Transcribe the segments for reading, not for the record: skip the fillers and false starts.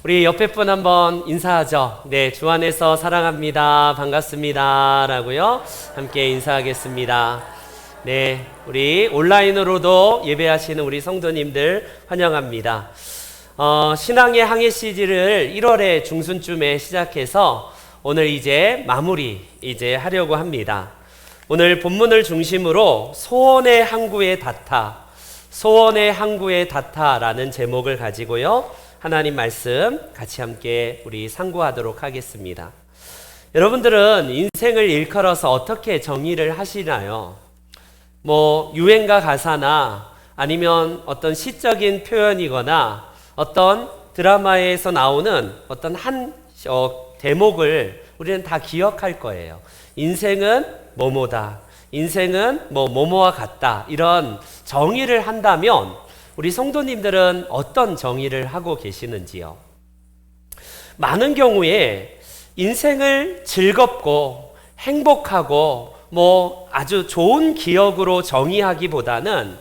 우리 옆에 분 한번 인사하죠. 네, 주 안에서 사랑합니다. 반갑습니다. 라고요. 함께 인사하겠습니다. 네, 우리 온라인으로도 예배하시는 우리 성도님들 환영합니다. 신앙의 항해 시리즈를 1월의 중순쯤에 시작해서 오늘 이제 마무리 하려고 합니다. 오늘 본문을 중심으로 소원의 항구의 다타라는 제목을 가지고요. 하나님 말씀 같이 함께 우리 상고하도록 하겠습니다. 여러분들은 인생을 일컬어서 어떻게 정의를 하시나요? 유행가 가사나 아니면 어떤 시적인 표현이거나 어떤 드라마에서 나오는 어떤 한 대목을 우리는 다 기억할 거예요. 인생은 뭐뭐다. 인생은 뭐뭐와 같다. 이런 정의를 한다면 우리 성도님들은 어떤 정의를 하고 계시는지요? 많은 경우에 인생을 즐겁고 행복하고 아주 좋은 기억으로 정의하기보다는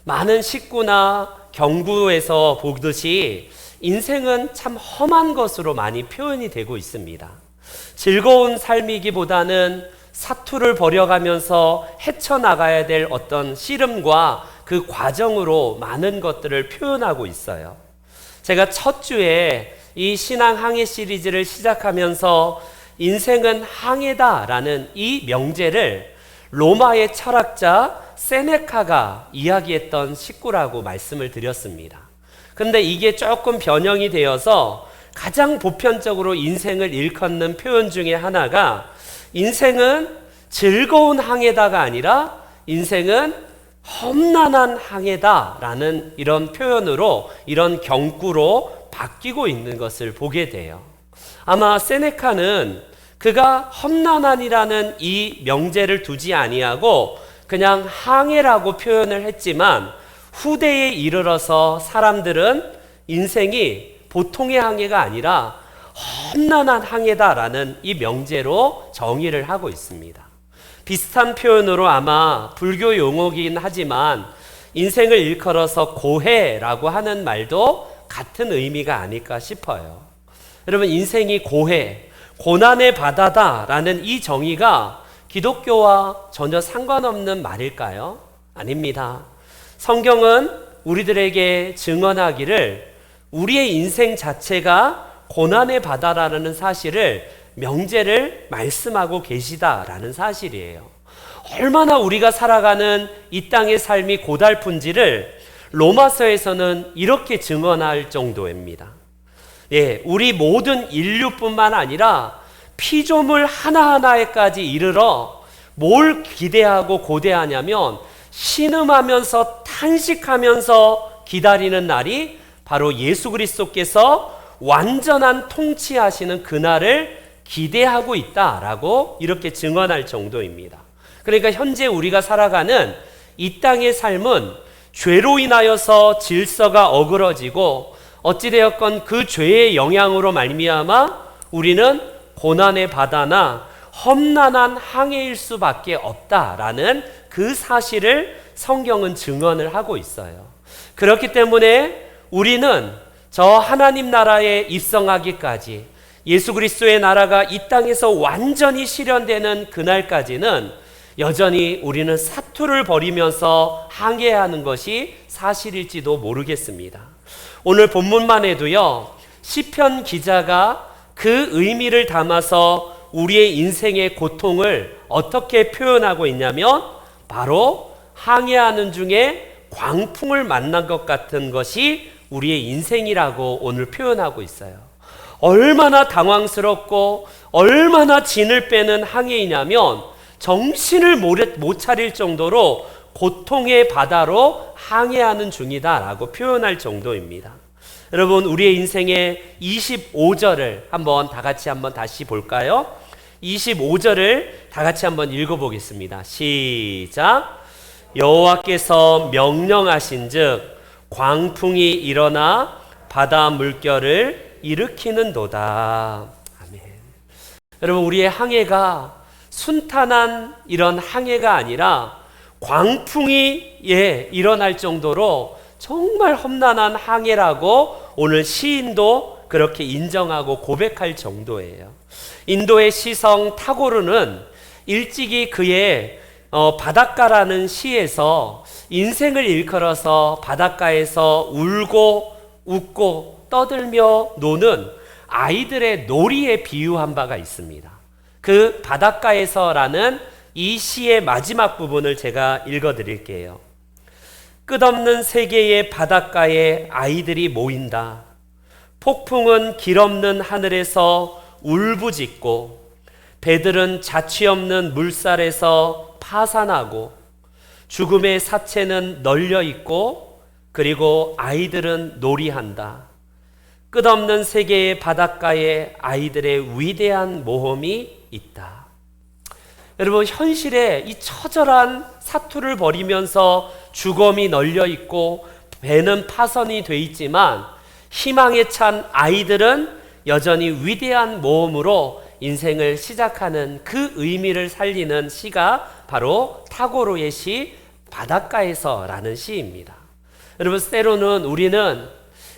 많은 식구나 경구에서 보듯이 인생은 참 험한 것으로 많이 표현이 되고 있습니다. 즐거운 삶이기보다는 사투를 벌여가면서 헤쳐나가야 될 어떤 씨름과 그 과정으로 많은 것들을 표현하고 있어요. 제가 첫 주에 이 신앙 항해 시리즈를 시작하면서 인생은 항해다라는 이 명제를 로마의 철학자 세네카가 이야기했던 식구라고 말씀을 드렸습니다. 근데 이게 조금 변형이 되어서 가장 보편적으로 인생을 일컫는 표현 중에 하나가 인생은 즐거운 항해다가 아니라 인생은 험난한 항해다라는 이런 표현으로, 이런 경구로 바뀌고 있는 것을 보게 돼요. 아마 세네카는 그가 험난한이라는 이 명제를 두지 아니하고 그냥 항해라고 표현을 했지만 후대에 이르러서 사람들은 인생이 보통의 항해가 아니라 험난한 항해다라는 이 명제로 정의를 하고 있습니다. 비슷한 표현으로 아마 불교 용어이긴 하지만 인생을 일컬어서 고해라고 하는 말도 같은 의미가 아닐까 싶어요. 여러분, 인생이 고난의 바다다라는 이 정의가 기독교와 전혀 상관없는 말일까요? 아닙니다. 성경은 우리들에게 증언하기를 우리의 인생 자체가 고난의 바다라는 사실을 명제를 말씀하고 계시다라는 사실이에요. 얼마나 우리가 살아가는 이 땅의 삶이 고달픈지를 로마서에서는 이렇게 증언할 정도입니다. 우리 모든 인류뿐만 아니라 피조물 하나하나에까지 이르러 뭘 기대하고 고대하냐면 신음하면서 탄식하면서 기다리는 날이 바로 예수 그리스도께서 완전한 통치하시는 그날을 기대하고 있다라고 이렇게 증언할 정도입니다. 그러니까 현재 우리가 살아가는 이 땅의 삶은 죄로 인하여서 질서가 어그러지고 어찌되었건 그 죄의 영향으로 말미암아 우리는 고난의 바다나 험난한 항해일 수밖에 없다라는 그 사실을 성경은 증언을 하고 있어요. 그렇기 때문에 우리는 저 하나님 나라에 입성하기까지 예수 그리스도의 나라가 이 땅에서 완전히 실현되는 그날까지는 여전히 우리는 사투를 벌이면서 항해하는 것이 사실일지도 모르겠습니다. 오늘 본문만 해도요, 시편 기자가 그 의미를 담아서 우리의 인생의 고통을 어떻게 표현하고 있냐면 바로 항해하는 중에 광풍을 만난 것 같은 것이 우리의 인생이라고 오늘 표현하고 있어요. 얼마나 당황스럽고 얼마나 진을 빼는 항해이냐면 정신을 못 차릴 정도로 고통의 바다로 항해하는 중이다라고 표현할 정도입니다. 여러분, 우리의 인생의 25절을 다 같이 다시 볼까요? 25절을 다 같이 한번 읽어보겠습니다. 시작. 여호와께서 명령하신즉 광풍이 일어나 바다 물결을 일으키는도다. 아멘. 여러분, 우리의 항해가 순탄한 이런 항해가 아니라 광풍이 일어날 정도로 정말 험난한 항해라고 오늘 시인도 그렇게 인정하고 고백할 정도예요. 인도의 시성 타고르는 일찍이 그의 바닷가라는 시에서 인생을 일컬어서 바닷가에서 울고 웃고 떠들며 노는 아이들의 놀이에 비유한 바가 있습니다. 그 바닷가에서라는 이 시의 마지막 부분을 제가 읽어드릴게요. 끝없는 세계의 바닷가에 아이들이 모인다. 폭풍은 길없는 하늘에서 울부짖고 배들은 자취 없는 물살에서 파산하고 죽음의 사체는 널려 있고 그리고 아이들은 놀이한다. 끝없는 세계의 바닷가에 아이들의 위대한 모험이 있다. 여러분, 현실에 이 처절한 사투를 벌이면서 죽음이 널려 있고 배는 파선이 돼 있지만 희망에 찬 아이들은 여전히 위대한 모험으로 인생을 시작하는 그 의미를 살리는 시가 바로 타고르의 시 바닷가에서라는 시입니다. 여러분, 때로는 우리는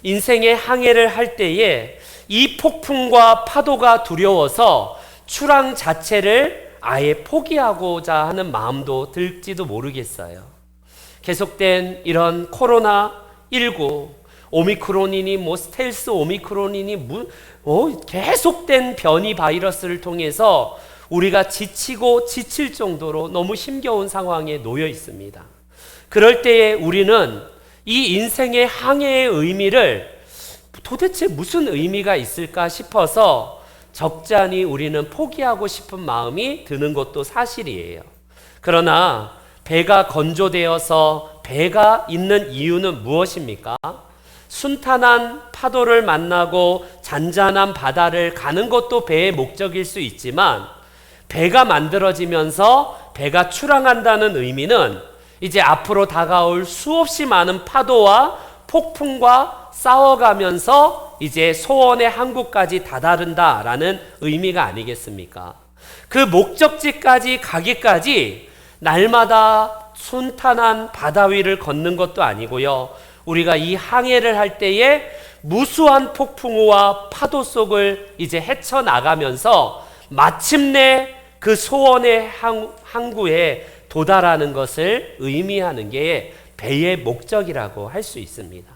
인생의 항해를 할 때에 이 폭풍과 파도가 두려워서 출항 자체를 아예 포기하고자 하는 마음도 들지도 모르겠어요. 계속된 이런 코로나19, 오미크론이니 스텔스 오미크론이니 계속된 변이 바이러스를 통해서 우리가 지치고 지칠 정도로 너무 힘겨운 상황에 놓여 있습니다. 그럴 때에 우리는 이 인생의 항해의 의미를 도대체 무슨 의미가 있을까 싶어서 적잖이 우리는 포기하고 싶은 마음이 드는 것도 사실이에요. 그러나 배가 건조되어서 배가 있는 이유는 무엇입니까? 순탄한 파도를 만나고 잔잔한 바다를 가는 것도 배의 목적일 수 있지만 배가 만들어지면서 배가 출항한다는 의미는 이제 앞으로 다가올 수없이 많은 파도와 폭풍과 싸워가면서 이제 소원의 항구까지 다다른다라는 의미가 아니겠습니까? 그 목적지까지 가기까지 날마다 순탄한 바다 위를 걷는 것도 아니고요. 우리가 이 항해를 할 때에 무수한 폭풍우와 파도 속을 이제 헤쳐나가면서 마침내 그 소원의 항구에 도달하는 것을 의미하는 게 배의 목적이라고 할 수 있습니다.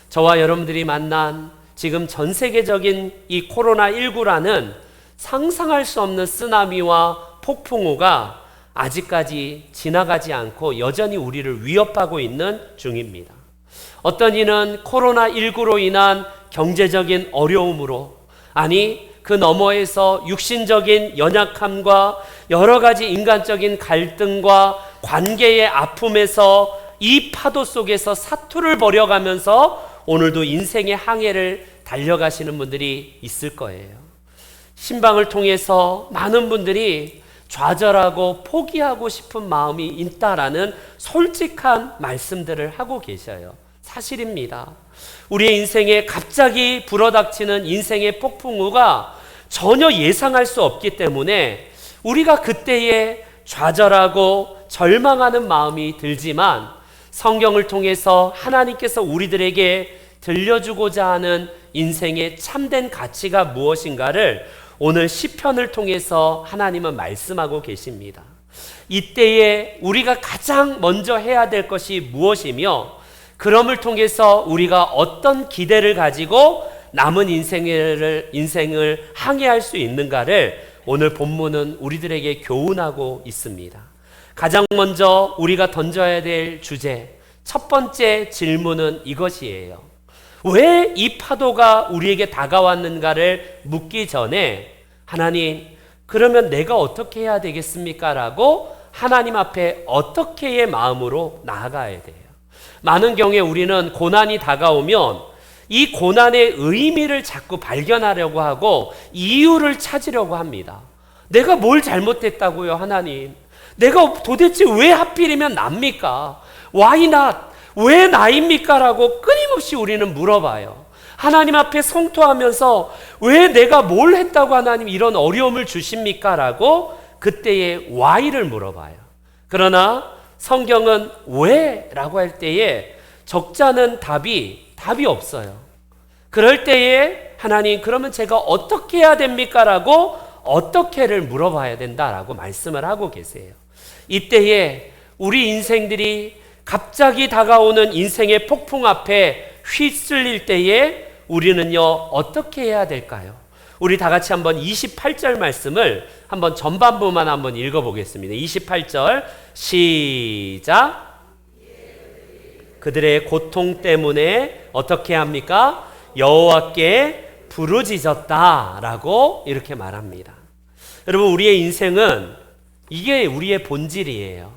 저와 여러분들이 만난 지금 전 세계적인 이 코로나19라는 상상할 수 없는 쓰나미와 폭풍우가 아직까지 지나가지 않고 여전히 우리를 위협하고 있는 중입니다. 어떤 이는 코로나19로 인한 경제적인 어려움으로, 아니 그 너머에서 육신적인 연약함과 여러 가지 인간적인 갈등과 관계의 아픔에서 이 파도 속에서 사투를 벌여가면서 오늘도 인생의 항해를 달려가시는 분들이 있을 거예요. 신방을 통해서 많은 분들이 좌절하고 포기하고 싶은 마음이 있다라는 솔직한 말씀들을 하고 계셔요. 사실입니다. 우리의 인생에 갑자기 불어닥치는 인생의 폭풍우가 전혀 예상할 수 없기 때문에 우리가 그때에 좌절하고 절망하는 마음이 들지만 성경을 통해서 하나님께서 우리들에게 들려주고자 하는 인생의 참된 가치가 무엇인가를 오늘 시편을 통해서 하나님은 말씀하고 계십니다. 이때에 우리가 가장 먼저 해야 될 것이 무엇이며 그럼을 통해서 우리가 어떤 기대를 가지고 남은 인생을 항해할 수 있는가를 오늘 본문은 우리들에게 교훈하고 있습니다. 가장 먼저 우리가 던져야 될 주제, 첫 번째 질문은 이것이에요. 왜 이 파도가 우리에게 다가왔는가를 묻기 전에 하나님, 그러면 내가 어떻게 해야 되겠습니까? 라고 하나님 앞에 어떻게의 마음으로 나아가야 돼요. 많은 경우에 우리는 고난이 다가오면 이 고난의 의미를 자꾸 발견하려고 하고 이유를 찾으려고 합니다. 내가 뭘 잘못했다고요, 하나님? 내가 도대체 왜 하필이면 납니까? Why not? 왜 나입니까? 라고 끊임없이 우리는 물어봐요. 하나님 앞에 성토하면서 왜 내가 뭘 했다고 하나님 이런 어려움을 주십니까? 라고 그때의 why를 물어봐요. 그러나 성경은 왜? 라고 할 때에 적잖은 답이 없어요. 그럴 때에 하나님 그러면 제가 어떻게 해야 됩니까? 라고 어떻게를 물어봐야 된다라고 말씀을 하고 계세요. 이때에 우리 인생들이 갑자기 다가오는 인생의 폭풍 앞에 휩쓸릴 때에 우리는요 어떻게 해야 될까요? 우리 다 같이 한번 28절 말씀을 한번 전반부만 한번 읽어보겠습니다. 28절 시작. 그들의 고통 때문에 어떻게 합니까? 여호와께 부르짖었다라고 이렇게 말합니다. 여러분 우리의 인생은 이게 우리의 본질이에요.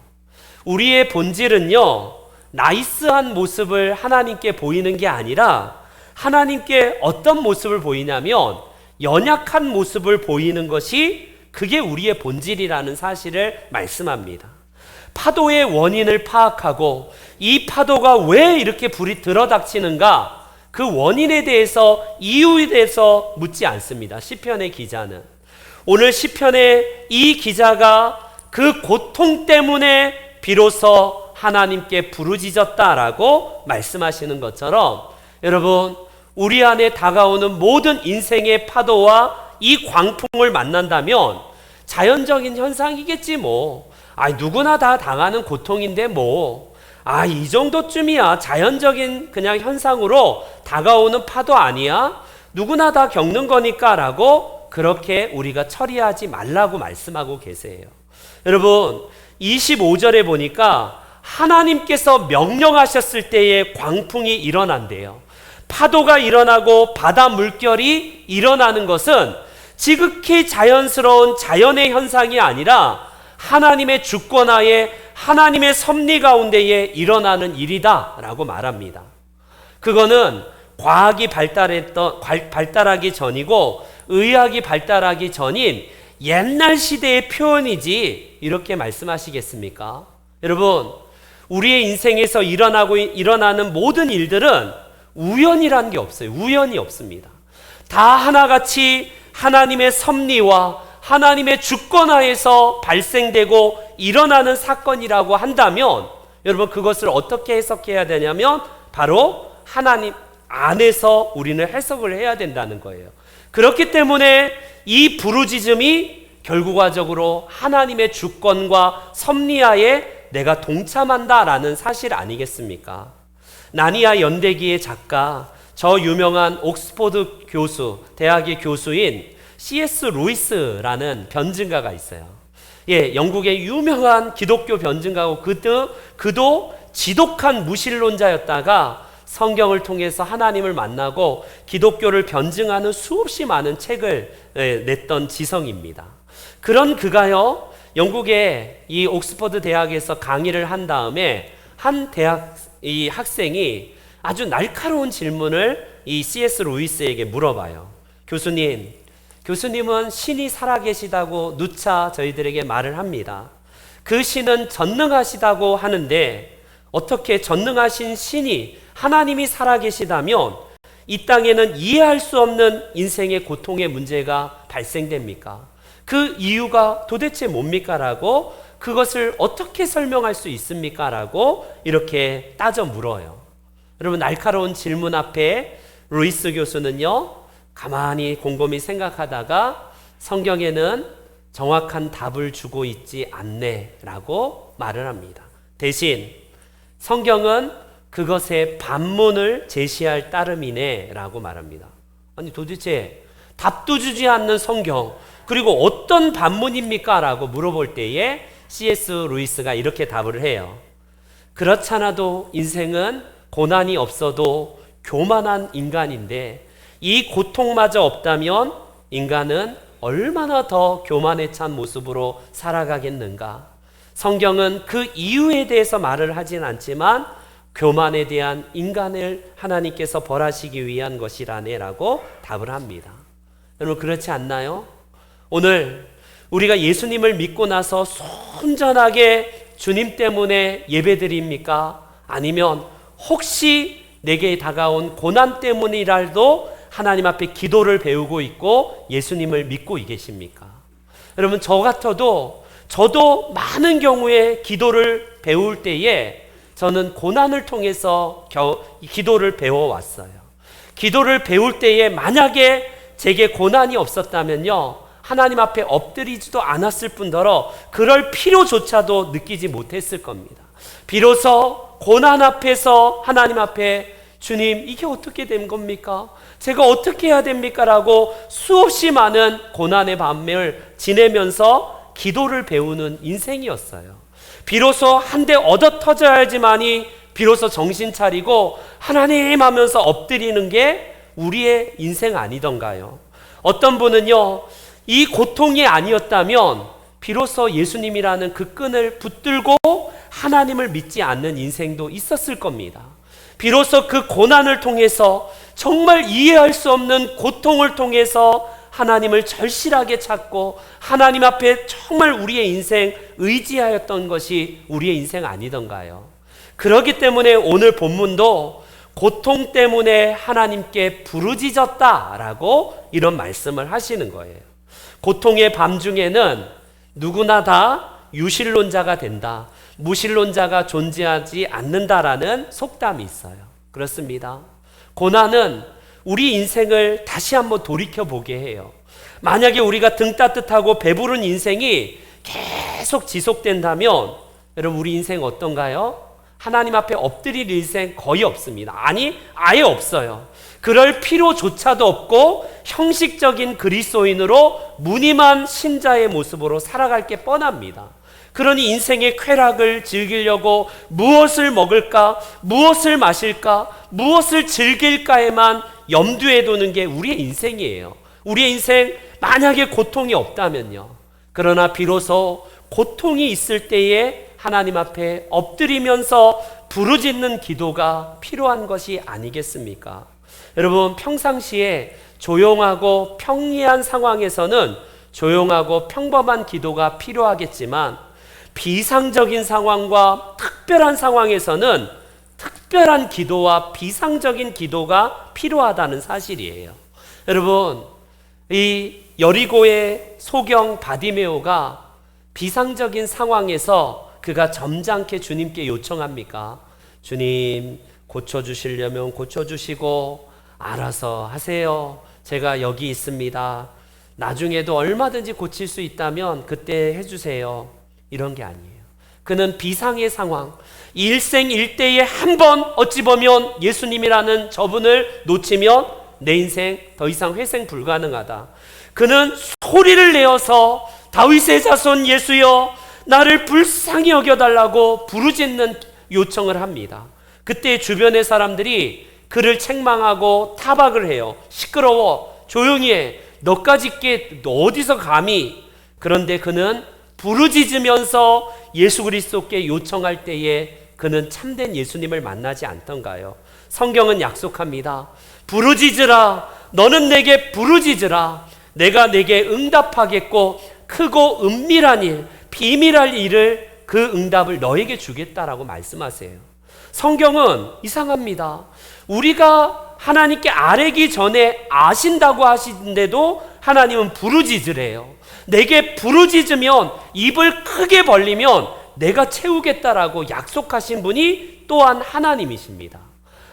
우리의 본질은요 나이스한 모습을 하나님께 보이는 게 아니라 하나님께 어떤 모습을 보이냐면 연약한 모습을 보이는 것이 그게 우리의 본질이라는 사실을 말씀합니다. 파도의 원인을 파악하고 이 파도가 왜 이렇게 불이 들어닥치는가 그 원인에 대해서 이유에 대해서 묻지 않습니다. 시편의 기자는 오늘 시편의 이 기자가 그 고통 때문에 비로소 하나님께 부르짖었다라고 말씀하시는 것처럼 여러분 우리 안에 다가오는 모든 인생의 파도와 이 광풍을 만난다면 자연적인 현상이겠지 뭐. 누구나 다 당하는 고통인데 뭐. 이 정도쯤이야. 자연적인 그냥 현상으로 다가오는 파도 아니야? 누구나 다 겪는 거니까 라고 그렇게 우리가 처리하지 말라고 말씀하고 계세요. 여러분 25절에 보니까 하나님께서 명령하셨을 때에 광풍이 일어난대요. 파도가 일어나고 바다 물결이 일어나는 것은 지극히 자연스러운 자연의 현상이 아니라 하나님의 주권하에 하나님의 섭리 가운데에 일어나는 일이다 라고 말합니다. 그거는 과학이 발달하기 전이고 의학이 발달하기 전인 옛날 시대의 표현이지 이렇게 말씀하시겠습니까? 여러분 우리의 인생에서 일어나는 모든 일들은 우연이라는 게 없어요. 우연이 없습니다. 다 하나같이 하나님의 섭리와 하나님의 주권하에서 발생되고 일어나는 사건이라고 한다면 여러분 그것을 어떻게 해석해야 되냐면 바로 하나님 안에서 우리는 해석을 해야 된다는 거예요. 그렇기 때문에 이 부르짖음이 결과적으로 하나님의 주권과 섭리하에 내가 동참한다라는 사실 아니겠습니까? 나니아 연대기의 작가, 저 유명한 옥스퍼드 교수, 대학의 교수인 C.S. 루이스라는 변증가가 있어요. 영국의 유명한 기독교 변증가고 그도 지독한 무신론자였다가 성경을 통해서 하나님을 만나고 기독교를 변증하는 수없이 많은 책을 냈던 지성입니다. 그런 그가요, 영국의 이 옥스퍼드 대학에서 강의를 한 다음에 한 이 학생이 아주 날카로운 질문을 이 C.S. 루이스에게 물어봐요. 교수님은 신이 살아계시다고 누차 저희들에게 말을 합니다. 그 신은 전능하시다고 하는데 어떻게 전능하신 신이 하나님이 살아계시다면 이 땅에는 이해할 수 없는 인생의 고통의 문제가 발생됩니까? 그 이유가 도대체 뭡니까? 라고 그것을 어떻게 설명할 수 있습니까? 라고 이렇게 따져 물어요. 여러분 날카로운 질문 앞에 루이스 교수는요 가만히 곰곰이 생각하다가 성경에는 정확한 답을 주고 있지 않네 라고 말을 합니다. 대신 성경은 그것의 반문을 제시할 따름이네 라고 말합니다. 아니 도대체 답도 주지 않는 성경 그리고 어떤 반문입니까? 라고 물어볼 때에 C.S. 루이스가 이렇게 답을 해요. 그렇잖아도 인생은 고난이 없어도 교만한 인간인데 이 고통마저 없다면 인간은 얼마나 더 교만에 찬 모습으로 살아가겠는가? 성경은 그 이유에 대해서 말을 하진 않지만 교만에 대한 인간을 하나님께서 벌하시기 위한 것이라네 라고 답을 합니다. 여러분 그렇지 않나요? 오늘 우리가 예수님을 믿고 나서 순전하게 주님 때문에 예배드립니까? 아니면 혹시 내게 다가온 고난 때문이라도 하나님 앞에 기도를 배우고 있고 예수님을 믿고 계십니까? 여러분 저 같아도 저도 많은 경우에 기도를 배울 때에 저는 고난을 통해서 기도를 배워왔어요. 기도를 배울 때에 만약에 제게 고난이 없었다면요, 하나님 앞에 엎드리지도 않았을 뿐더러 그럴 필요조차도 느끼지 못했을 겁니다. 비로소 고난 앞에서 하나님 앞에 주님, 이게 어떻게 된 겁니까? 제가 어떻게 해야 됩니까? 라고 수없이 많은 고난의 밤을 지내면서 기도를 배우는 인생이었어요. 비로소 한 대 얻어 터져야지만이 비로소 정신 차리고 하나님 하면서 엎드리는 게 우리의 인생 아니던가요? 어떤 분은요, 이 고통이 아니었다면 비로소 예수님이라는 그 끈을 붙들고 하나님을 믿지 않는 인생도 있었을 겁니다. 비로소 그 고난을 통해서, 정말 이해할 수 없는 고통을 통해서 하나님을 절실하게 찾고 하나님 앞에 정말 우리의 인생 의지하였던 것이 우리의 인생 아니던가요? 그렇기 때문에 오늘 본문도 고통 때문에 하나님께 부르짖었다라고 이런 말씀을 하시는 거예요. 고통의 밤 중에는 누구나 다 유실론자가 된다, 무실론자가 존재하지 않는다라는 속담이 있어요. 그렇습니다. 고난은 우리 인생을 다시 한번 돌이켜보게 해요. 만약에 우리가 등 따뜻하고 배부른 인생이 계속 지속된다면 여러분, 우리 인생 어떤가요? 하나님 앞에 엎드릴 인생 거의 없습니다. 아니, 아예 없어요. 그럴 필요조차도 없고 형식적인 그리스도인으로 무늬만 신자의 모습으로 살아갈 게 뻔합니다. 그러니 인생의 쾌락을 즐기려고 무엇을 먹을까, 무엇을 마실까, 무엇을 즐길까에만 염두에 두는 게 우리의 인생이에요. 우리의 인생 만약에 고통이 없다면요. 그러나 비로소 고통이 있을 때에 하나님 앞에 엎드리면서 부르짖는 기도가 필요한 것이 아니겠습니까? 여러분, 평상시에 조용하고 평이한 상황에서는 조용하고 평범한 기도가 필요하겠지만 비상적인 상황과 특별한 상황에서는 특별한 기도와 비상적인 기도가 필요하다는 사실이에요. 여러분, 이 여리고의 소경 바디메오가 비상적인 상황에서 그가 점잖게 주님께 요청합니까? 주님, 고쳐주시려면 고쳐주시고 알아서 하세요. 제가 여기 있습니다. 나중에도 얼마든지 고칠 수 있다면 그때 해주세요. 이런 게 아니에요. 그는 비상의 상황, 일생일대에 한 번 어찌 보면 예수님이라는 저분을 놓치면 내 인생 더 이상 회생 불가능하다. 그는 소리를 내어서 다윗의 자손 예수여, 나를 불쌍히 여겨달라고 부르짖는 요청을 합니다. 그때 주변의 사람들이 그를 책망하고 타박을 해요. 시끄러워, 조용히 해, 너까지 너 어디서 감히. 그런데 그는 부르짖으면서 예수 그리스도께 요청할 때에 그는 참된 예수님을 만나지 않던가요? 성경은 약속합니다. 부르짖으라, 너는 내게 부르짖으라, 내가 내게 응답하겠고 크고 은밀한 일, 비밀할 일을, 그 응답을 너에게 주겠다라고 말씀하세요. 성경은 이상합니다. 우리가 하나님께 아뢰기 전에 아신다고 하시는데도 하나님은 부르짖으래요. 내게 부르짖으면, 입을 크게 벌리면 내가 채우겠다라고 약속하신 분이 또한 하나님이십니다.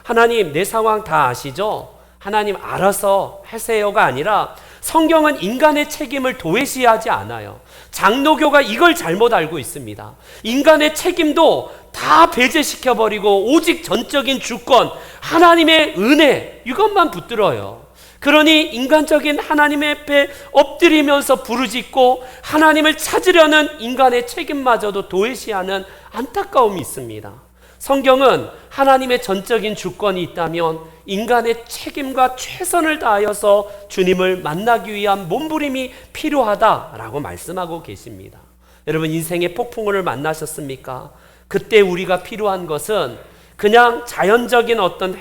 하나님, 내 상황 다 아시죠? 하나님 알아서 하세요가 아니라, 성경은 인간의 책임을 도외시하지 않아요. 장로교가 이걸 잘못 알고 있습니다. 인간의 책임도 다 배제시켜버리고 오직 전적인 주권, 하나님의 은혜, 이것만 붙들어요. 그러니 인간적인 하나님 앞에 엎드리면서 부르짖고 하나님을 찾으려는 인간의 책임마저도 도외시하는 안타까움이 있습니다. 성경은 하나님의 전적인 주권이 있다면 인간의 책임과 최선을 다하여서 주님을 만나기 위한 몸부림이 필요하다라고 말씀하고 계십니다. 여러분, 인생의 폭풍우를 만나셨습니까? 그때 우리가 필요한 것은 그냥 자연적인 어떤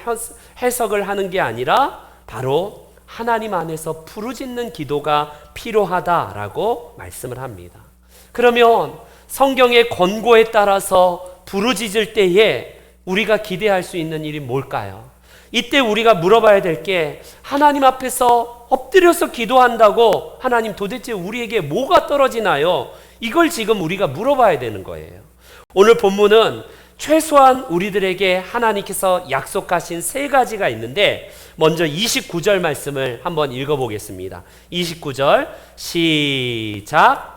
해석을 하는 게 아니라 바로 하나님 안에서 부르짖는 기도가 필요하다라고 말씀을 합니다. 그러면 성경의 권고에 따라서 부르짖을 때에 우리가 기대할 수 있는 일이 뭘까요? 이때 우리가 물어봐야 될 게, 하나님 앞에서 엎드려서 기도한다고 하나님 도대체 우리에게 뭐가 떨어지나요? 이걸 지금 우리가 물어봐야 되는 거예요. 오늘 본문은 최소한 우리들에게 하나님께서 약속하신 3가지가 있는데, 먼저 29절 말씀을 한번 읽어보겠습니다. 29절 시작.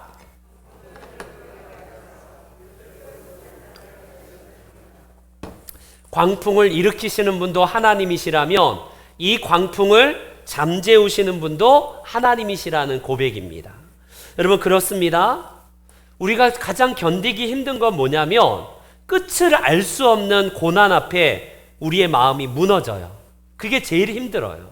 광풍을 일으키시는 분도 하나님이시라면 이 광풍을 잠재우시는 분도 하나님이시라는 고백입니다. 여러분, 그렇습니다. 우리가 가장 견디기 힘든 건 뭐냐면 끝을 알 수 없는 고난 앞에 우리의 마음이 무너져요. 그게 제일 힘들어요.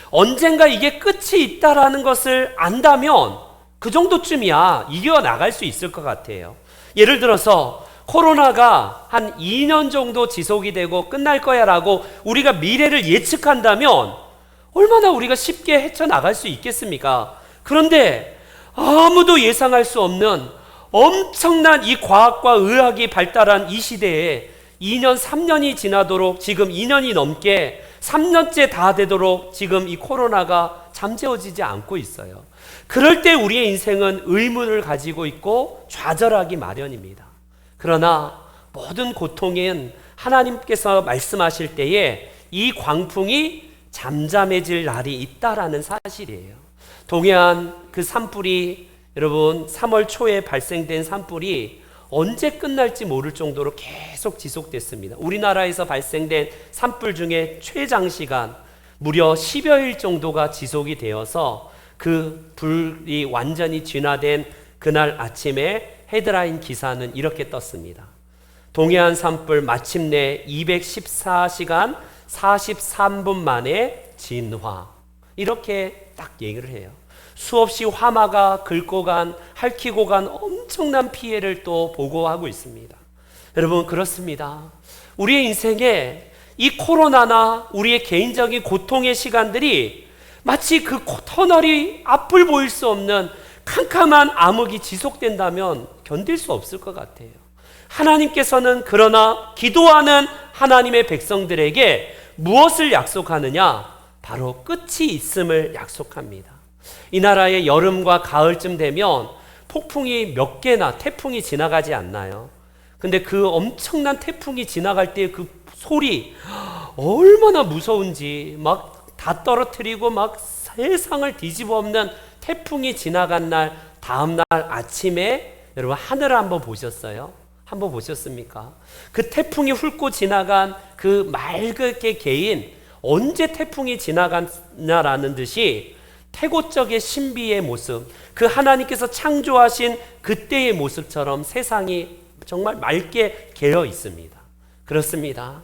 언젠가 이게 끝이 있다라는 것을 안다면 그 정도쯤이야 이겨나갈 수 있을 것 같아요. 예를 들어서 코로나가 한 2년 정도 지속이 되고 끝날 거야 라고 우리가 미래를 예측한다면 얼마나 우리가 쉽게 헤쳐나갈 수 있겠습니까? 그런데 아무도 예상할 수 없는 엄청난 이 과학과 의학이 발달한 이 시대에 2년, 3년이 지나도록 지금 2년이 넘게 3년째 다 되도록 지금 이 코로나가 잠재워지지 않고 있어요. 그럴 때 우리의 인생은 의문을 가지고 있고 좌절하기 마련입니다. 그러나 모든 고통은 하나님께서 말씀하실 때에 이 광풍이 잠잠해질 날이 있다라는 사실이에요. 동해안 그 산불이 여러분 3월 초에 발생된 산불이 언제 끝날지 모를 정도로 계속 지속됐습니다. 우리나라에서 발생된 산불 중에 최장시간 무려 10여일 정도가 지속이 되어서 그 불이 완전히 진화된 그날 아침에 헤드라인 기사는 이렇게 떴습니다. 동해안 산불 마침내 214시간 43분 만에 진화. 이렇게 딱 얘기를 해요. 수없이 화마가 긁고 핥히고 간 엄청난 피해를 또 보고하고 있습니다. 여러분, 그렇습니다. 우리의 인생에 이 코로나나 우리의 개인적인 고통의 시간들이 마치 그 터널이 앞을 보일 수 없는 캄캄한 암흑이 지속된다면 견딜 수 없을 것 같아요. 하나님께서는 그러나 기도하는 하나님의 백성들에게 무엇을 약속하느냐? 바로 끝이 있음을 약속합니다. 이 나라의 여름과 가을쯤 되면 폭풍이 몇 개나 태풍이 지나가지 않나요? 근데 그 엄청난 태풍이 지나갈 때 그 소리 얼마나 무서운지 막 다 떨어뜨리고 막 세상을 뒤집어 엎는 태풍이 지나간 날 다음 날 아침에 여러분 하늘을 한번 보셨어요? 한번 보셨습니까? 그 태풍이 훑고 지나간 그 맑게 개인 언제 태풍이 지나갔냐라는 듯이 태고적의 신비의 모습, 그 하나님께서 창조하신 그때의 모습처럼 세상이 정말 맑게 개어 있습니다. 그렇습니다.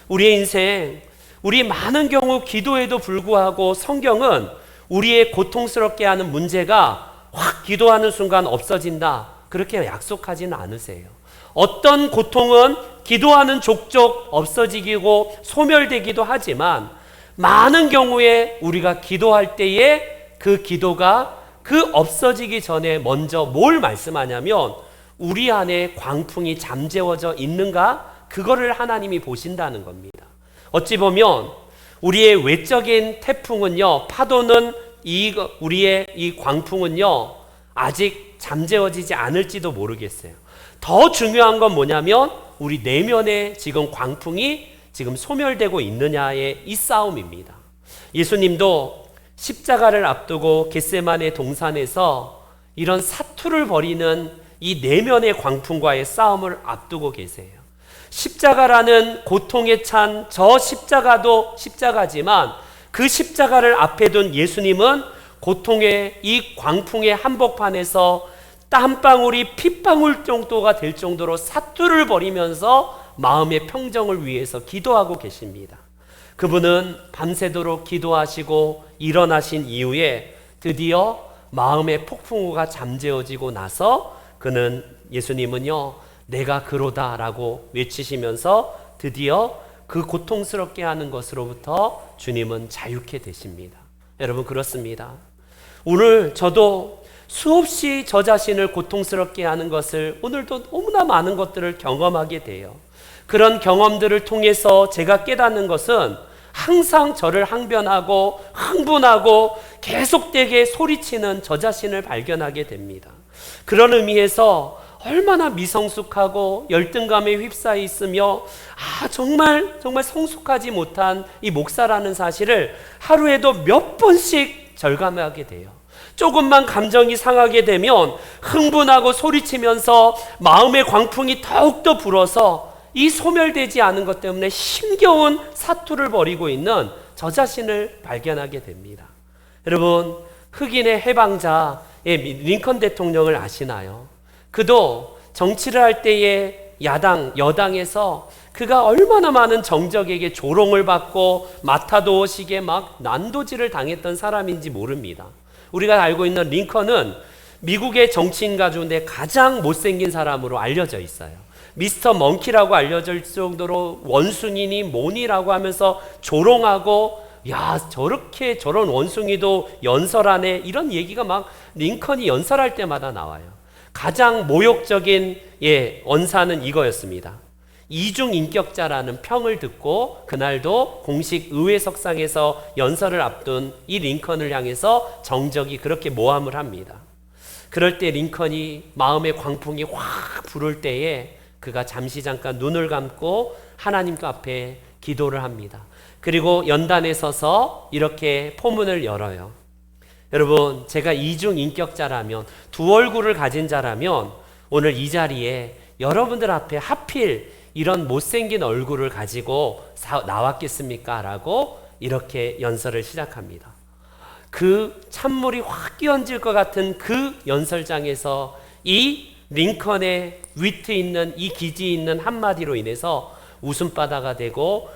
우리의 인생, 우리 많은 경우 기도에도 불구하고 성경은 우리의 고통스럽게 하는 문제가 확 기도하는 순간 없어진다, 그렇게 약속하지는 않으세요. 어떤 고통은 기도하는 족족 없어지고 소멸되기도 하지만 많은 경우에 우리가 기도할 때에 그 기도가 그 없어지기 전에 먼저 뭘 말씀하냐면 우리 안에 광풍이 잠재워져 있는가, 그거를 하나님이 보신다는 겁니다. 어찌 보면 우리의 외적인 태풍은요, 파도는 우리의 이 광풍은요 아직 잠재워지지 않을지도 모르겠어요. 더 중요한 건 뭐냐면 우리 내면에 지금 광풍이 지금 소멸되고 있느냐의 이 싸움입니다. 예수님도 십자가를 앞두고 겟세마네 동산에서 이런 사투를 벌이는 이 내면의 광풍과의 싸움을 앞두고 계세요. 십자가라는 고통에 찬 저 십자가도 십자가지만 그 십자가를 앞에 둔 예수님은 고통의 이 광풍의 한복판에서 땀방울이 핏방울 정도가 될 정도로 사투를 벌이면서 마음의 평정을 위해서 기도하고 계십니다. 그분은 밤새도록 기도하시고 일어나신 이후에 드디어 마음의 폭풍우가 잠재워지고 나서 예수님은요 내가 그로다 라고 외치시면서 드디어 그 고통스럽게 하는 것으로부터 주님은 자유케 되십니다. 여러분, 그렇습니다. 오늘 저도 수없이 저 자신을 고통스럽게 하는 것을 오늘도 너무나 많은 것들을 경험하게 돼요. 그런 경험들을 통해서 제가 깨닫는 것은 항상 저를 항변하고 흥분하고 계속되게 소리치는 저 자신을 발견하게 됩니다. 그런 의미에서 얼마나 미성숙하고 열등감에 휩싸여 있으며 정말 성숙하지 못한 이 목사라는 사실을 하루에도 몇 번씩 절감하게 돼요. 조금만 감정이 상하게 되면 흥분하고 소리치면서 마음의 광풍이 더욱더 불어서 이 소멸되지 않은 것 때문에 힘겨운 사투를 벌이고 있는 저 자신을 발견하게 됩니다. 여러분, 흑인의 해방자의 링컨 대통령을 아시나요? 그도 정치를 할 때에 여당에서 그가 얼마나 많은 정적에게 조롱을 받고 마타도어식의 막 난도질을 당했던 사람인지 모릅니다. 우리가 알고 있는 링컨은 미국의 정치인 가운데 가장 못생긴 사람으로 알려져 있어요. 미스터 먼키라고 알려질 정도로 원숭이니 뭐니라고 하면서 조롱하고, 저런 원숭이도 연설하네, 이런 얘기가 막 링컨이 연설할 때마다 나와요. 가장 모욕적인 언사는 이거였습니다. 이중인격자라는 평을 듣고 그날도 공식 의회석상에서 연설을 앞둔 이 링컨을 향해서 정적이 그렇게 모함을 합니다. 그럴 때 링컨이 마음의 광풍이 확 불을 때에 그가 잠깐 눈을 감고 하나님 앞에 기도를 합니다. 그리고 연단에 서서 이렇게 포문을 열어요. 여러분, 제가 이중인격자라면, 두 얼굴을 가진 자라면 오늘 이 자리에 여러분들 앞에 하필 이런 못생긴 얼굴을 가지고 나왔겠습니까? 라고 이렇게 연설을 시작합니다. 그 찬물이 확 끼얹을 것 같은 그 연설장에서 이 링컨의 위트 있는, 이 기지 있는 한마디로 인해서 웃음바다가 되고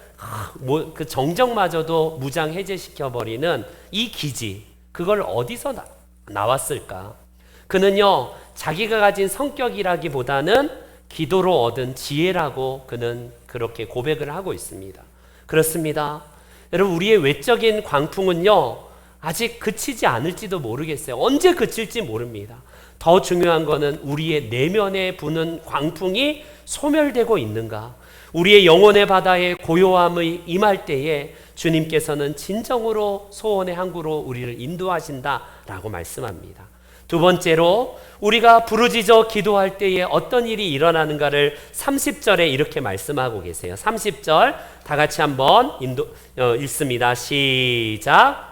그 정적마저도 무장해제시켜버리는 이 기지, 그걸 어디서 나왔을까? 그는요, 자기가 가진 성격이라기보다는 기도로 얻은 지혜라고 그는 그렇게 고백을 하고 있습니다. 그렇습니다. 여러분, 우리의 외적인 광풍은요, 아직 그치지 않을지도 모르겠어요. 언제 그칠지 모릅니다. 더 중요한 거는 우리의 내면에 부는 광풍이 소멸되고 있는가? 우리의 영혼의 바다에 고요함이 임할 때에 주님께서는 진정으로 소원의 항구로 우리를 인도하신다라고 말씀합니다. 두 번째로 우리가 부르짖어 기도할 때에 어떤 일이 일어나는가를 30절에 이렇게 말씀하고 계세요. 30절 다 같이 한번 읽습니다. 시작.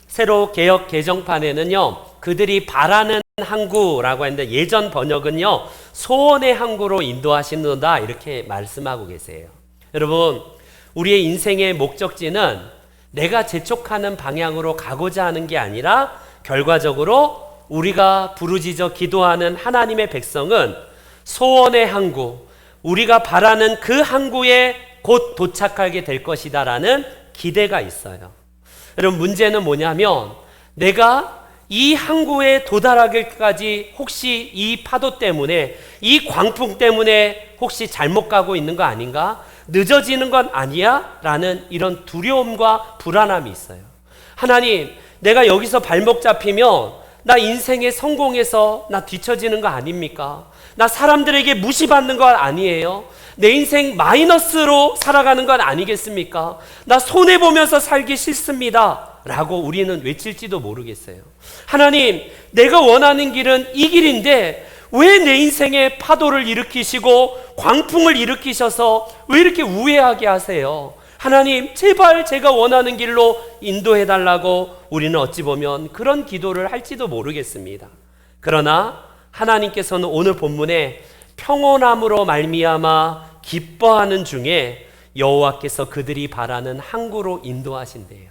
새로 개역 개정판에는요, 그들이 바라는 항구라고 했는데 예전 번역은요, 소원의 항구로 인도하시는다 이렇게 말씀하고 계세요. 여러분, 우리의 인생의 목적지는 내가 재촉하는 방향으로 가고자 하는 게 아니라 결과적으로 우리가 부르짖어 기도하는 하나님의 백성은 소원의 항구, 우리가 바라는 그 항구에 곧 도착하게 될 것이다라는 기대가 있어요. 여러분, 문제는 뭐냐면 내가 이 항구에 도달하기까지 혹시 이 파도 때문에, 이 광풍 때문에 혹시 잘못 가고 있는 거 아닌가? 늦어지는 건 아니야? 라는 이런 두려움과 불안함이 있어요. 하나님, 내가 여기서 발목 잡히면 나 인생의 성공에서 나 뒤처지는 거 아닙니까? 나 사람들에게 무시받는 건 아니에요? 내 인생 마이너스로 살아가는 건 아니겠습니까? 나 손해보면서 살기 싫습니다 라고 우리는 외칠지도 모르겠어요. 하나님, 내가 원하는 길은 이 길인데 왜 내 인생에 파도를 일으키시고 광풍을 일으키셔서 왜 이렇게 우회하게 하세요? 하나님, 제발 제가 원하는 길로 인도해달라고 우리는 어찌 보면 그런 기도를 할지도 모르겠습니다. 그러나 하나님께서는 오늘 본문에 평온함으로 말미암아 기뻐하는 중에 여호와께서 그들이 바라는 항구로 인도하신대요.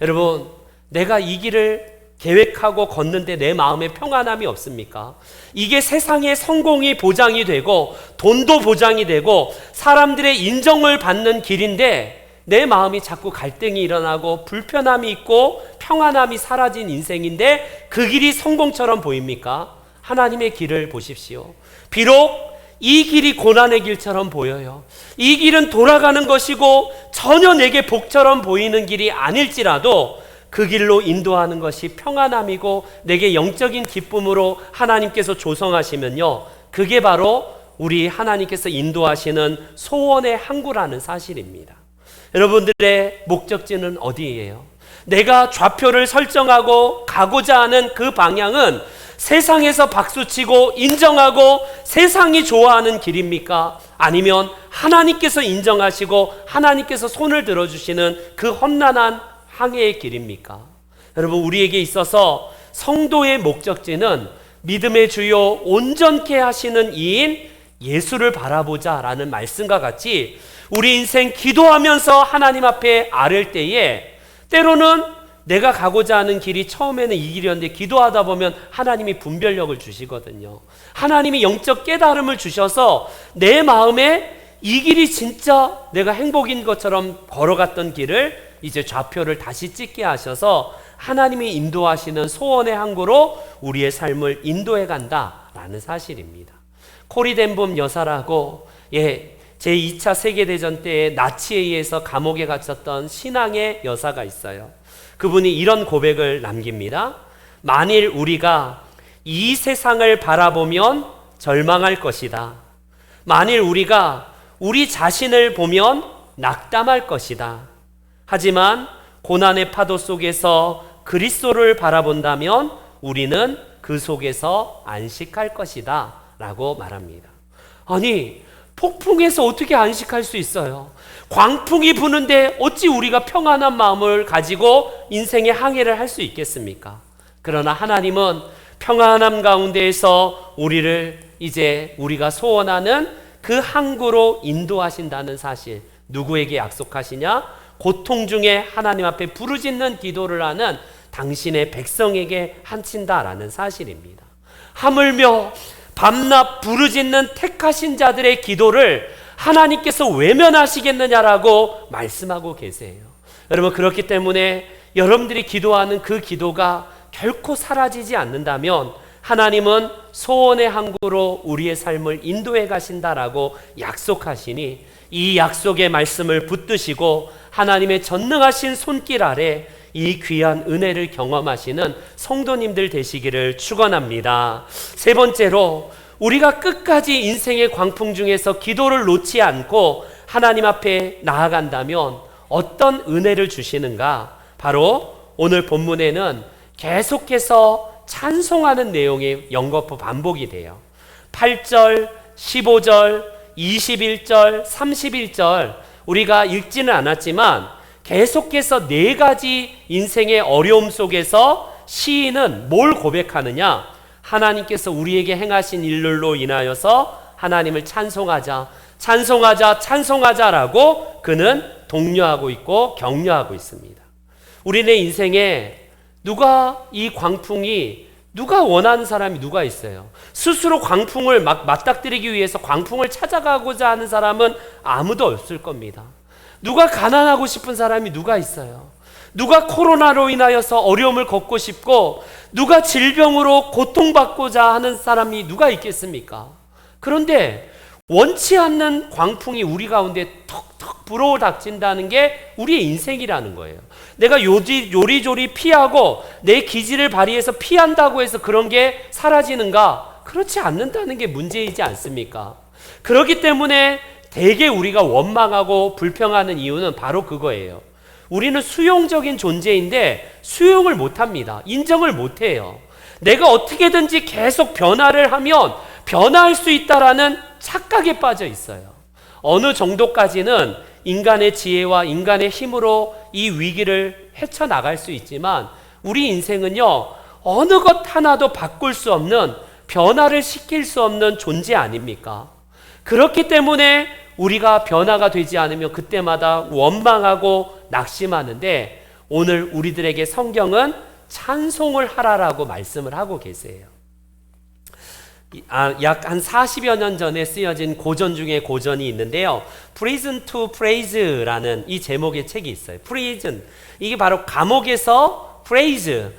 여러분, 내가 이 길을 계획하고 걷는데 내 마음에 평안함이 없습니까? 이게 세상의 성공이 보장이 되고 돈도 보장이 되고 사람들의 인정을 받는 길인데 내 마음이 자꾸 갈등이 일어나고 불편함이 있고 평안함이 사라진 인생인데 그 길이 성공처럼 보입니까? 하나님의 길을 보십시오. 비록 이 길이 고난의 길처럼 보여요. 이 길은 돌아가는 것이고 전혀 내게 복처럼 보이는 길이 아닐지라도 그 길로 인도하는 것이 평안함이고 내게 영적인 기쁨으로 하나님께서 조성하시면요, 그게 바로 우리 하나님께서 인도하시는 소원의 항구라는 사실입니다. 여러분들의 목적지는 어디예요? 내가 좌표를 설정하고 가고자 하는 그 방향은 세상에서 박수치고 인정하고 세상이 좋아하는 길입니까? 아니면 하나님께서 인정하시고 하나님께서 손을 들어주시는 그 험난한 항해의 길입니까? 여러분, 우리에게 있어서 성도의 목적지는 믿음의 주요 온전케 하시는 이인 예수를 바라보자 라는 말씀과 같이 우리 인생 기도하면서 하나님 앞에 아를 때에 때로는 내가 가고자 하는 길이 처음에는 이 길이었는데 기도하다 보면 하나님이 분별력을 주시거든요. 하나님이 영적 깨달음을 주셔서 내 마음에 이 길이 진짜 내가 행복인 것처럼 걸어갔던 길을 이제 좌표를 다시 찍게 하셔서 하나님이 인도하시는 소원의 항구로 우리의 삶을 인도해 간다라는 사실입니다. 코리 덴봄 여사라고 제2차 세계대전 때에 나치에 의해서 감옥에 갇혔던 신앙의 여사가 있어요. 그분이 이런 고백을 남깁니다. 만일 우리가 이 세상을 바라보면 절망할 것이다. 만일 우리가 우리 자신을 보면 낙담할 것이다. 하지만 고난의 파도 속에서 그리스도를 바라본다면 우리는 그 속에서 안식할 것이다 라고 말합니다. 아니, 폭풍에서 어떻게 안식할 수 있어요? 광풍이 부는데 어찌 우리가 평안한 마음을 가지고 인생의 항해를 할 수 있겠습니까? 그러나 하나님은 평안함 가운데에서 우리를 이제 우리가 소원하는 그 항구로 인도하신다는 사실, 누구에게 약속하시냐? 고통 중에 하나님 앞에 부르짖는 기도를 하는 당신의 백성에게 한친다라는 사실입니다. 하물며 밤낮 부르짖는 택하신 자들의 기도를 하나님께서 외면하시겠느냐라고 말씀하고 계세요. 여러분, 그렇기 때문에 여러분들이 기도하는 그 기도가 결코 사라지지 않는다면 하나님은 소원의 항구로 우리의 삶을 인도해 가신다라고 약속하시니 이 약속의 말씀을 붙드시고 하나님의 전능하신 손길 아래 이 귀한 은혜를 경험하시는 성도님들 되시기를 축원합니다. 세 번째로, 우리가 끝까지 인생의 광풍 중에서 기도를 놓지 않고 하나님 앞에 나아간다면 어떤 은혜를 주시는가? 바로 오늘 본문에는 계속해서 찬송하는 내용이 연거푸 반복이 돼요. 8절, 15절, 21절, 31절 우리가 읽지는 않았지만 계속해서 네 가지 인생의 어려움 속에서 시인은 뭘 고백하느냐? 하나님께서 우리에게 행하신 일들로 인하여서 하나님을 찬송하자, 찬송하자, 찬송하자라고 그는 독려하고 있고 격려하고 있습니다. 우리네 인생에 누가 이 광풍이 누가 원하는 사람이 누가 있어요? 스스로 광풍을 막 맞닥뜨리기 위해서 광풍을 찾아가고자 하는 사람은 아무도 없을 겁니다. 누가 가난하고 싶은 사람이 누가 있어요? 누가 코로나로 인하여서 어려움을 겪고 싶고 누가 질병으로 고통받고자 하는 사람이 누가 있겠습니까? 그런데 원치 않는 광풍이 우리 가운데 턱턱 불어닥친다는 게 우리의 인생이라는 거예요. 내가 요리조리 피하고 내 기질을 발휘해서 피한다고 해서 그런 게 사라지는가? 그렇지 않는다는 게 문제이지 않습니까? 그렇기 때문에 대개 우리가 원망하고 불평하는 이유는 바로 그거예요. 우리는 수용적인 존재인데 수용을 못합니다. 인정을 못해요. 내가 어떻게든지 계속 변화를 하면 변화할 수 있다라는 착각에 빠져 있어요. 어느 정도까지는 인간의 지혜와 인간의 힘으로 이 위기를 헤쳐나갈 수 있지만 우리 인생은요, 어느 것 하나도 바꿀 수 없는, 변화를 시킬 수 없는 존재 아닙니까? 그렇기 때문에 우리가 변화가 되지 않으면 그때마다 원망하고 낙심하는데 오늘 우리들에게 성경은 찬송을 하라라고 말씀을 하고 계세요. 약 한 40여 년 전에 쓰여진 고전 중에 고전이 있는데요. Prison to Praise라는 이 제목의 책이 있어요. Prison, 이게 바로 감옥에서 praise,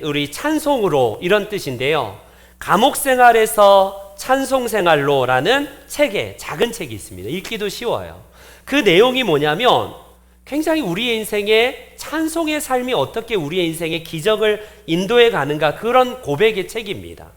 우리 찬송으로 이런 뜻인데요. 감옥 생활에서 찬송 생활로라는 책에 작은 책이 있습니다. 읽기도 쉬워요. 그 내용이 뭐냐면 굉장히 우리의 인생에 찬송의 삶이 어떻게 우리의 인생에 기적을 인도해 가는가, 그런 고백의 책입니다.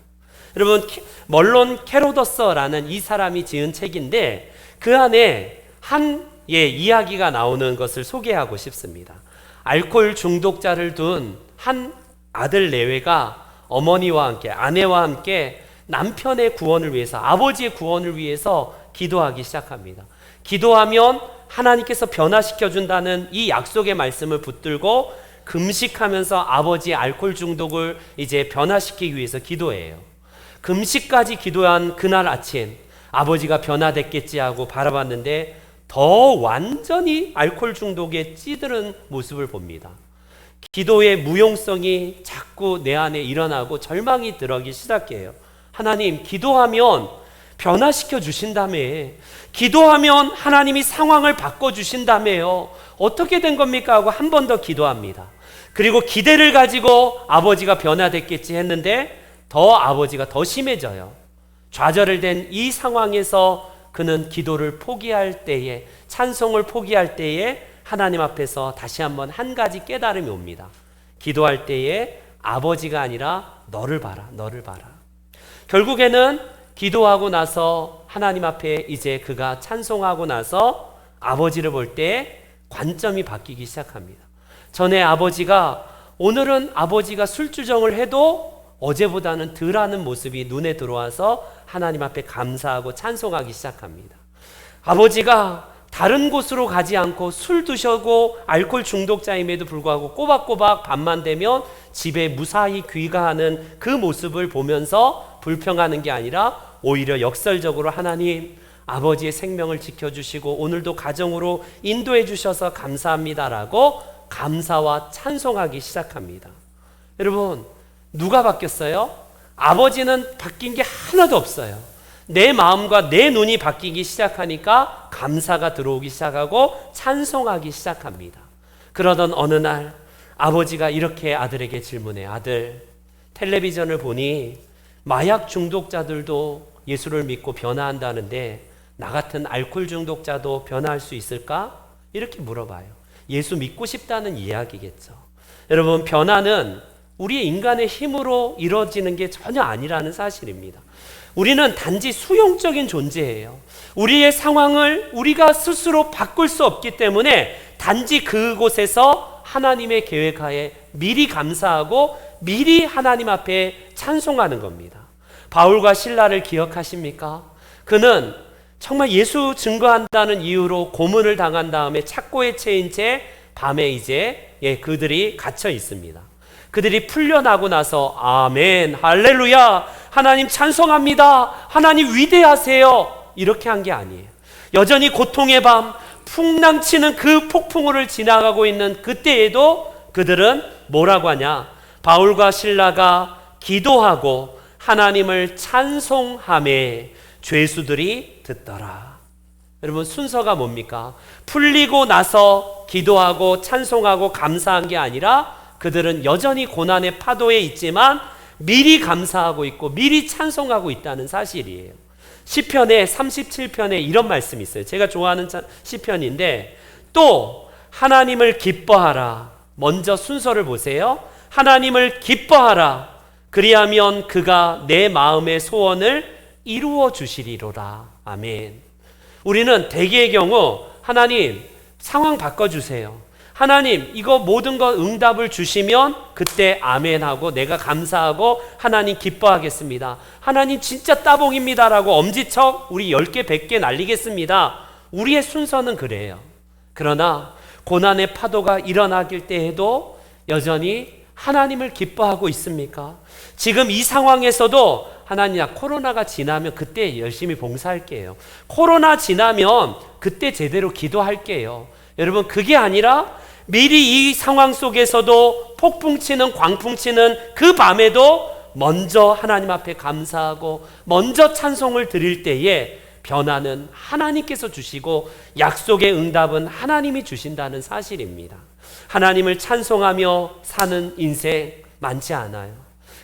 여러분, 멀론 캐로더서라는 이 사람이 지은 책인데 그 안에 한 이야기가 나오는 것을 소개하고 싶습니다. 알코올 중독자를 둔 한 아들 내외가 어머니와 함께, 아내와 함께 남편의 구원을 위해서, 아버지의 구원을 위해서 기도하기 시작합니다. 기도하면 하나님께서 변화시켜 준다는 이 약속의 말씀을 붙들고 금식하면서 아버지의 알코올 중독을 이제 변화시키기 위해서 기도해요. 금식까지 기도한 그날 아침, 아버지가 변화됐겠지 하고 바라봤는데 더 완전히 알코올 중독에 찌드는 모습을 봅니다. 기도의 무용성이 자꾸 내 안에 일어나고 절망이 들어오기 시작해요. 하나님, 기도하면 변화시켜 주신다며, 기도하면 하나님이 상황을 바꿔주신다며요. 어떻게 된 겁니까? 하고 한 번 더 기도합니다. 그리고 기대를 가지고 아버지가 변화됐겠지 했는데 더 아버지가 더 심해져요. 좌절된 이 상황에서 그는 기도를 포기할 때에, 찬송을 포기할 때에 하나님 앞에서 다시 한번 한 가지 깨달음이 옵니다. 기도할 때에 아버지가 아니라 너를 봐라, 너를 봐라. 결국에는 기도하고 나서 하나님 앞에 이제 그가 찬송하고 나서 아버지를 볼 때 관점이 바뀌기 시작합니다. 전에 아버지가, 오늘은 아버지가 술주정을 해도 어제보다는 덜하는 모습이 눈에 들어와서 하나님 앞에 감사하고 찬송하기 시작합니다. 아버지가 다른 곳으로 가지 않고 술 드시고 알코올 중독자임에도 불구하고 꼬박꼬박 밤만 되면 집에 무사히 귀가하는 그 모습을 보면서 불평하는 게 아니라 오히려 역설적으로 하나님, 아버지의 생명을 지켜주시고 오늘도 가정으로 인도해 주셔서 감사합니다라고 감사와 찬송하기 시작합니다. 여러분, 누가 바뀌었어요? 아버지는 바뀐 게 하나도 없어요. 내 마음과 내 눈이 바뀌기 시작하니까 감사가 들어오기 시작하고 찬송하기 시작합니다. 그러던 어느 날 아버지가 이렇게 아들에게 질문해요. 아들, 텔레비전을 보니 마약 중독자들도 예수를 믿고 변화한다는데 나 같은 알코올 중독자도 변화할 수 있을까? 이렇게 물어봐요. 예수 믿고 싶다는 이야기겠죠. 여러분, 변화는 우리의 인간의 힘으로 이루어지는 게 전혀 아니라는 사실입니다. 우리는 단지 수용적인 존재예요. 우리의 상황을 우리가 스스로 바꿀 수 없기 때문에 단지 그곳에서 하나님의 계획하에 미리 감사하고 미리 하나님 앞에 찬송하는 겁니다. 바울과 실라를 기억하십니까? 그는 정말 예수 증거한다는 이유로 고문을 당한 다음에 착고에 채인 채 밤에 이제 그들이 갇혀 있습니다. 그들이 풀려나고 나서 아멘, 할렐루야, 하나님 찬송합니다, 하나님 위대하세요, 이렇게 한 게 아니에요. 여전히 고통의 밤, 풍랑치는 그 폭풍우를 지나가고 있는 그때에도 그들은 뭐라고 하냐? 바울과 실라가 기도하고 하나님을 찬송하매 죄수들이 듣더라. 여러분, 순서가 뭡니까? 풀리고 나서 기도하고 찬송하고 감사한 게 아니라 그들은 여전히 고난의 파도에 있지만 미리 감사하고 있고 미리 찬송하고 있다는 사실이에요. 시편에 37편에 이런 말씀이 있어요. 제가 좋아하는 시편인데, 또 하나님을 기뻐하라. 먼저 순서를 보세요. 하나님을 기뻐하라. 그리하면 그가 내 마음의 소원을 이루어 주시리로다. 아멘. 우리는 대개의 경우 하나님 상황 바꿔주세요, 하나님 이거 모든 것 응답을 주시면 그때 아멘하고 내가 감사하고 하나님 기뻐하겠습니다, 하나님 진짜 따봉입니다 라고 엄지척 우리 10개 100개 날리겠습니다. 우리의 순서는 그래요. 그러나 고난의 파도가 일어나길 때에도 여전히 하나님을 기뻐하고 있습니까? 지금 이 상황에서도 하나님, 코로나가 지나면 그때 열심히 봉사할게요, 코로나 지나면 그때 제대로 기도할게요. 여러분, 그게 아니라 미리 이 상황 속에서도 폭풍 치는 광풍 치는 그 밤에도 먼저 하나님 앞에 감사하고 먼저 찬송을 드릴 때에 변화는 하나님께서 주시고 약속의 응답은 하나님이 주신다는 사실입니다. 하나님을 찬송하며 사는 인생 많지 않아요.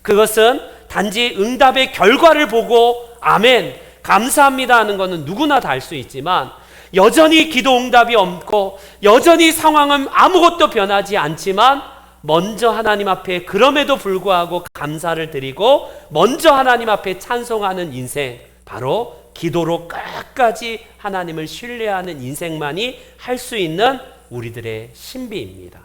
그것은 단지 응답의 결과를 보고 아멘, 감사합니다 하는 것은 누구나 다 할 수 있지만 여전히 기도 응답이 없고 여전히 상황은 아무것도 변하지 않지만 먼저 하나님 앞에 그럼에도 불구하고 감사를 드리고 먼저 하나님 앞에 찬송하는 인생, 바로 기도로 끝까지 하나님을 신뢰하는 인생만이 할 수 있는 우리들의 신비입니다.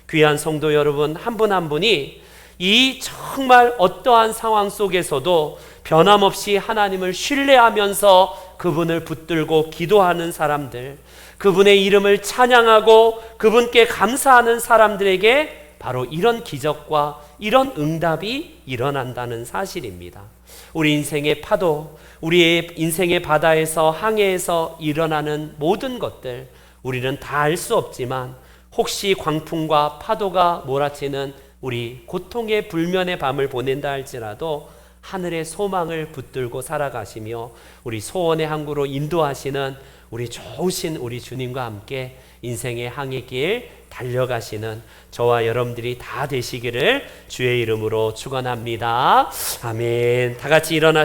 귀한 성도 여러분, 한 분 한 분이 이 정말 어떠한 상황 속에서도 변함없이 하나님을 신뢰하면서 그분을 붙들고 기도하는 사람들, 그분의 이름을 찬양하고 그분께 감사하는 사람들에게 바로 이런 기적과 이런 응답이 일어난다는 사실입니다. 우리 인생의 파도, 우리의 인생의 바다에서 항해에서 일어나는 모든 것들, 우리는 다 알 수 없지만 혹시 광풍과 파도가 몰아치는 우리 고통의 불면의 밤을 보낸다 할지라도 하늘의 소망을 붙들고 살아가시며 우리 소원의 항구로 인도하시는 우리 좋으신 우리 주님과 함께 인생의 항해길 달려가시는 저와 여러분들이 다 되시기를 주의 이름으로 축원합니다. 아멘. 다 같이 일어나시